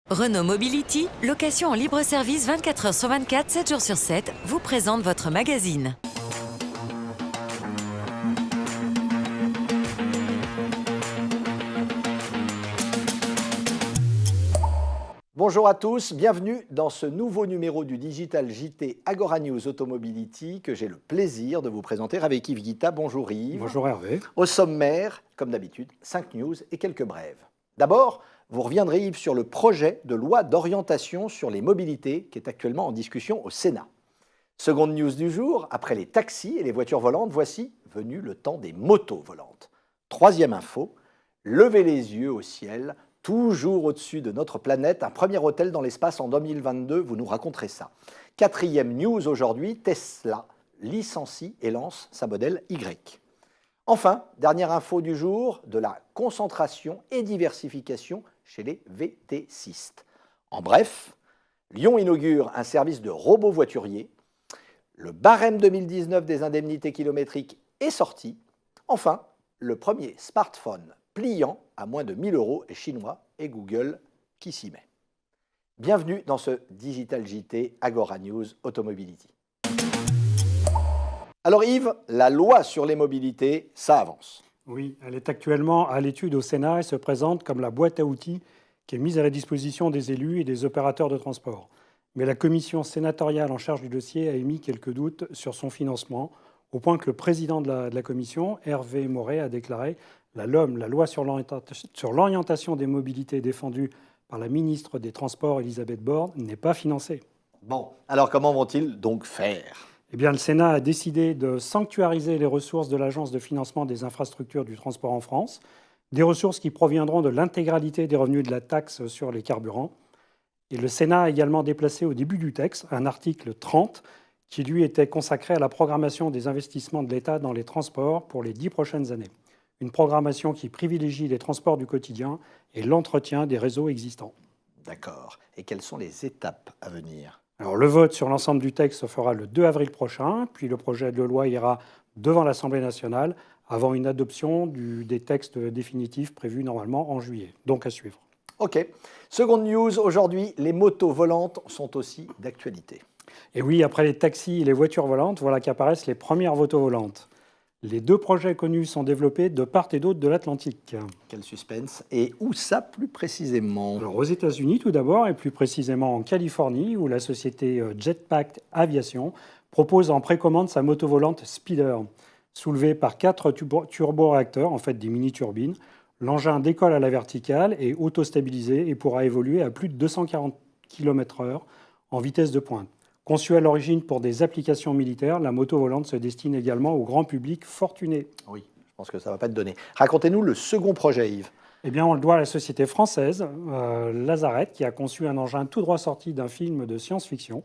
Renault Mobility, location en libre service 24 heures sur 24, 7 jours sur 7, vous présente votre magazine. Bonjour à tous, bienvenue dans ce nouveau numéro du Digital JT Agora News Automobility que j'ai le plaisir de vous présenter avec Yves Guita. Bonjour Yves. Bonjour Hervé. Au sommaire, comme d'habitude, 5 news et quelques brèves. D'abord, vous reviendrez Yves sur le projet de loi d'orientation sur les mobilités qui est actuellement en discussion au Sénat. Seconde news du jour, après les taxis et les voitures volantes, voici venu le temps des motos volantes. Troisième info, levez les yeux au ciel, toujours au-dessus de notre planète, un premier hôtel dans l'espace en 2022, vous nous raconterez ça. Quatrième news aujourd'hui, Tesla licencie et lance sa modèle Y. Enfin, dernière info du jour, de la concentration et diversification chez les VTCistes. En bref, Lyon inaugure un service de robots voituriers, le barème 2019 des indemnités kilométriques est sorti, enfin, le premier smartphone pliant à moins de 1 000 € est chinois et Google qui s'y met. Bienvenue dans ce Digital JT Agora News Automobility. Alors Yves, la loi sur les mobilités, ça avance. Oui, elle est actuellement à l'étude au Sénat et se présente comme la boîte à outils qui est mise à la disposition des élus et des opérateurs de transport. Mais la commission sénatoriale en charge du dossier a émis quelques doutes sur son financement, au point que le président de la commission, Hervé Maurey, a déclaré « La LOM, la loi sur l'orientation des mobilités défendue par la ministre des Transports, Elisabeth Borne, n'est pas financée ». Bon, alors comment vont-ils donc faire ? Eh bien, le Sénat a décidé de sanctuariser les ressources de l'Agence de financement des infrastructures du transport en France, des ressources qui proviendront de l'intégralité des revenus de la taxe sur les carburants. Et le Sénat a également déplacé au début du texte un article 30 qui, lui, était consacré à la programmation des investissements de l'État dans les transports pour les 10 prochaines années. Une programmation qui privilégie les transports du quotidien et l'entretien des réseaux existants. D'accord. Et quelles sont les étapes à venir ? Alors, le vote sur l'ensemble du texte se fera le 2 avril prochain, puis le projet de loi ira devant l'Assemblée nationale avant une adoption des textes définitifs prévus normalement en juillet. Donc à suivre. Ok. Seconde news, aujourd'hui, les motos volantes sont aussi d'actualité. Et oui, après les taxis et les voitures volantes, voilà qu'apparaissent les premières motos volantes. Les deux projets connus sont développés de part et d'autre de l'Atlantique. Quel suspense. Et où ça plus précisément ? Alors, aux États-Unis tout d'abord, et plus précisément en Californie, où la société Jetpack Aviation propose en précommande sa moto volante Speeder. Soulevée par 4 turboréacteurs, en fait des mini-turbines, l'engin décolle à la verticale et auto-stabilisé et pourra évoluer à plus de 240 km/h en vitesse de pointe. Conçue à l'origine pour des applications militaires, la moto volante se destine également au grand public fortuné. Oui, je pense que ça ne va pas te donner. Racontez-nous le second projet, Yves. Eh bien, on le doit à la société française Lazaret, qui a conçu un engin tout droit sorti d'un film de science-fiction.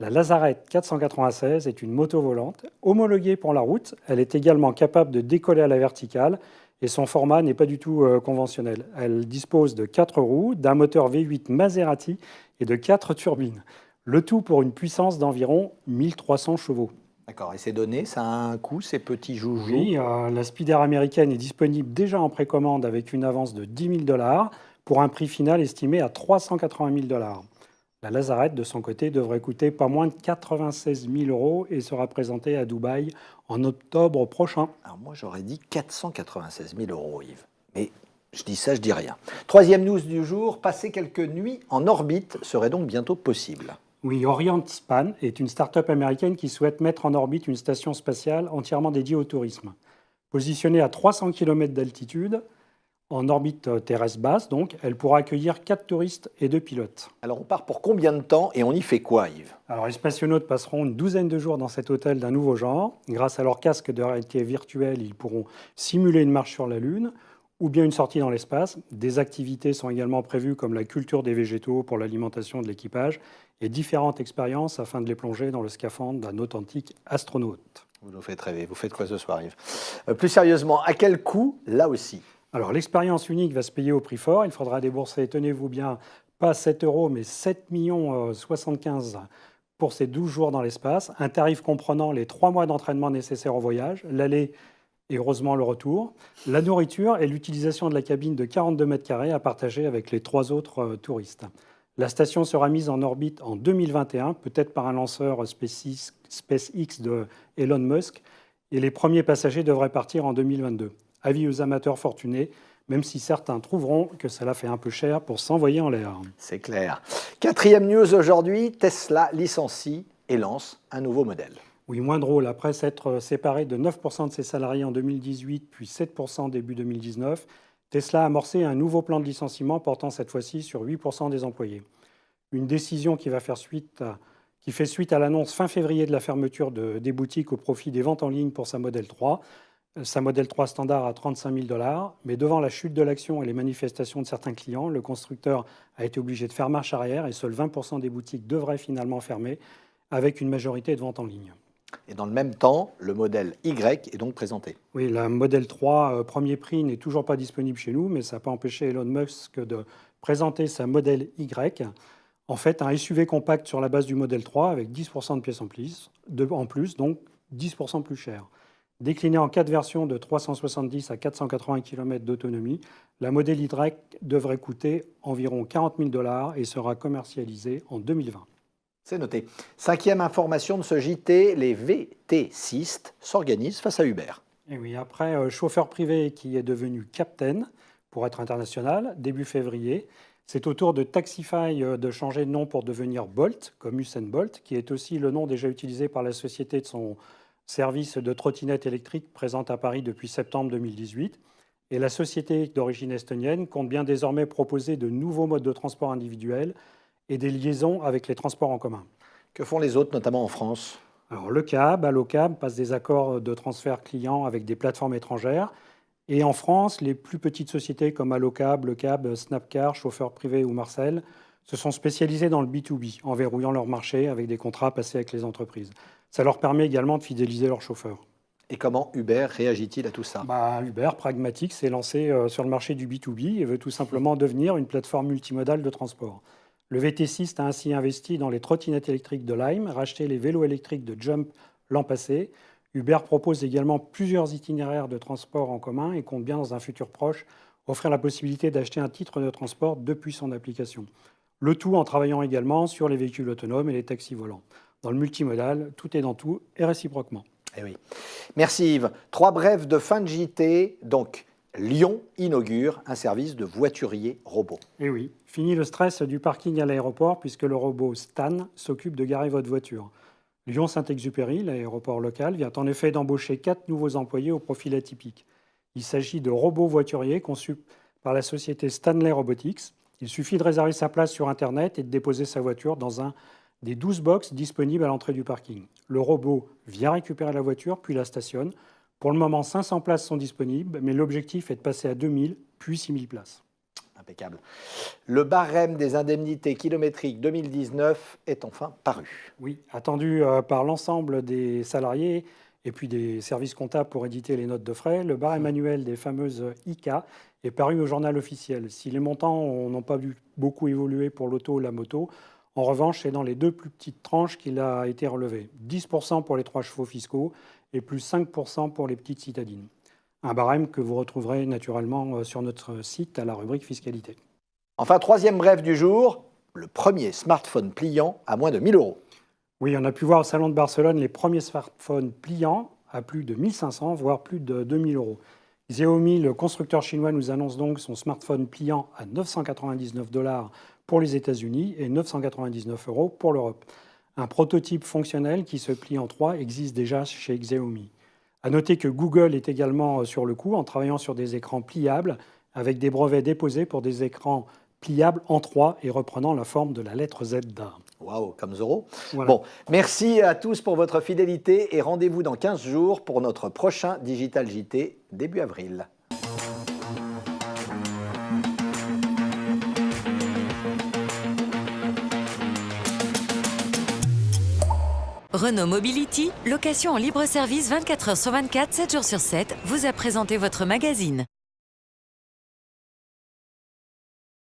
La Lazaret 496 est une moto volante homologuée pour la route. Elle est également capable de décoller à la verticale et son format n'est pas du tout conventionnel. Elle dispose de 4 roues, d'un moteur V8 Maserati et de 4 turbines. Le tout pour une puissance d'environ 1300 chevaux. D'accord, et ces données, ça a un coût, ces petits joujoux ? Oui, la Speeder américaine est disponible déjà en précommande avec une avance de 10 000 $ pour un prix final estimé à 380 000 $. La Lazaret, de son côté, devrait coûter pas moins de 96 000 € et sera présentée à Dubaï en octobre prochain. Alors moi, j'aurais dit 496 000 €, Yves. Mais je dis ça, je dis rien. Troisième news du jour, passer quelques nuits en orbite serait donc bientôt possible. Oui, OrientSpan est une start-up américaine qui souhaite mettre en orbite une station spatiale entièrement dédiée au tourisme. Positionnée à 300 km d'altitude, en orbite terrestre basse, donc, elle pourra accueillir 4 touristes et 2 pilotes. Alors on part pour combien de temps et on y fait quoi, Yves ? Alors les spationautes passeront une douzaine de jours dans cet hôtel d'un nouveau genre. Grâce à leur casque de réalité virtuelle, ils pourront simuler une marche sur la Lune ou bien une sortie dans l'espace. Des activités sont également prévues comme la culture des végétaux pour l'alimentation de l'équipage et différentes expériences afin de les plonger dans le scaphandre d'un authentique astronaute. Vous nous faites rêver. Vous faites quoi ce soir, Yves ? Plus sérieusement, à quel coût, là aussi ? Alors l'expérience unique va se payer au prix fort. Il faudra débourser, tenez-vous bien, pas 7 €, mais 7 75 000 pour ces 12 jours dans l'espace. Un tarif comprenant les 3 mois d'entraînement nécessaires au voyage, l'aller et heureusement le retour, la nourriture et l'utilisation de la cabine de 42 mètres carrés à partager avec les 3 autres touristes. La station sera mise en orbite en 2021, peut-être par un lanceur SpaceX de Elon Musk, et les premiers passagers devraient partir en 2022. Avis aux amateurs fortunés, même si certains trouveront que cela fait un peu cher pour s'envoyer en l'air. C'est clair. 4e news aujourd'hui, Tesla licencie et lance un nouveau modèle. Oui, moins drôle. Après s'être séparé de 9% de ses salariés en 2018, puis 7% début 2019, Tesla a amorcé un nouveau plan de licenciement portant cette fois-ci sur 8% des employés. Une décision qui fait suite à l'annonce fin février de la fermeture des boutiques au profit des ventes en ligne pour sa Model 3. Sa Model 3 standard à 35 000 $. Mais devant la chute de l'action et les manifestations de certains clients, le constructeur a été obligé de faire marche arrière et seuls 20% des boutiques devraient finalement fermer, avec une majorité de ventes en ligne. Et dans le même temps, le modèle Y est donc présenté. Oui, la Model 3 premier prix n'est toujours pas disponible chez nous, mais ça n'a pas empêché Elon Musk de présenter sa Model Y. En fait, un SUV compact sur la base du Model 3 avec 10% de pièces en plus, donc 10% plus cher. Déclinée en 4 versions de 370 à 480 km d'autonomie, la Model Y devrait coûter environ 40 000 $ et sera commercialisée en 2020. C'est noté. 5e information de ce JT, les VT6 s'organisent face à Uber. Et oui, après chauffeur privé qui est devenu Captain, pour être international, début février, c'est au tour de Taxify de changer de nom pour devenir Bolt, comme Usain Bolt, qui est aussi le nom déjà utilisé par la société de son service de trottinette électrique présente à Paris depuis septembre 2018. Et la société d'origine estonienne compte bien désormais proposer de nouveaux modes de transport individuels et des liaisons avec les transports en commun. Que font les autres, notamment en France ? Alors, le CAB, Allocab, passe des accords de transfert client avec des plateformes étrangères. Et en France, les plus petites sociétés comme Allocab, Le Cab, Snapcar, Chauffeur Privé ou Marcel se sont spécialisées dans le B2B, en verrouillant leur marché avec des contrats passés avec les entreprises. Ça leur permet également de fidéliser leurs chauffeurs. Et comment Uber réagit-il à tout ça ? Uber, pragmatique, s'est lancé sur le marché du B2B et veut tout simplement devenir une plateforme multimodale de transport. Le VT6 a ainsi investi dans les trottinettes électriques de Lime, racheté les vélos électriques de Jump l'an passé. Uber propose également plusieurs itinéraires de transport en commun et compte bien dans un futur proche offrir la possibilité d'acheter un titre de transport depuis son application. Le tout en travaillant également sur les véhicules autonomes et les taxis volants. Dans le multimodal, tout est dans tout et réciproquement. Eh oui. Merci Yves. 3 brèves de fin de JT. Donc, Lyon inaugure un service de voiturier robot. Et oui, fini le stress du parking à l'aéroport puisque le robot Stan s'occupe de garer votre voiture. Lyon-Saint-Exupéry, l'aéroport local, vient en effet d'embaucher 4 nouveaux employés au profil atypique. Il s'agit de robots voituriers conçus par la société Stanley Robotics. Il suffit de réserver sa place sur Internet et de déposer sa voiture dans un des 12 box disponibles à l'entrée du parking. Le robot vient récupérer la voiture puis la stationne. Pour le moment, 500 places sont disponibles, mais l'objectif est de passer à 2000, puis 6000 places. Impeccable. Le barème des indemnités kilométriques 2019 est enfin paru. Oui, attendu par l'ensemble des salariés et puis des services comptables pour éditer les notes de frais, le barème annuel des fameuses IK est paru au journal officiel. Si les montants n'ont pas beaucoup évolué pour l'auto et la moto, en revanche, c'est dans les 2 plus petites tranches qu'il a été relevé. 10% pour les 3 chevaux fiscaux et plus 5% pour les petites citadines. Un barème que vous retrouverez naturellement sur notre site à la rubrique fiscalité. Enfin, 3e brève du jour, le premier smartphone pliant à moins de 1 000 €. Oui, on a pu voir au Salon de Barcelone les premiers smartphones pliants à plus de 1 500, voire plus de 2 000 €. Xiaomi, le constructeur chinois, nous annonce donc son smartphone pliant à 999 $ pour les États-Unis et 999 € pour l'Europe. Un prototype fonctionnel qui se plie en 3 existe déjà chez Xiaomi. À noter que Google est également sur le coup en travaillant sur des écrans pliables avec des brevets déposés pour des écrans pliables en 3 et reprenant la forme de la lettre Z d'art. Waouh, comme Zorro. Voilà. Bon, merci à tous pour votre fidélité et rendez-vous dans 15 jours pour notre prochain Digital JT début avril. Renault Mobility, location en libre service 24 h sur 24, 7 jours sur 7, vous a présenté votre magazine.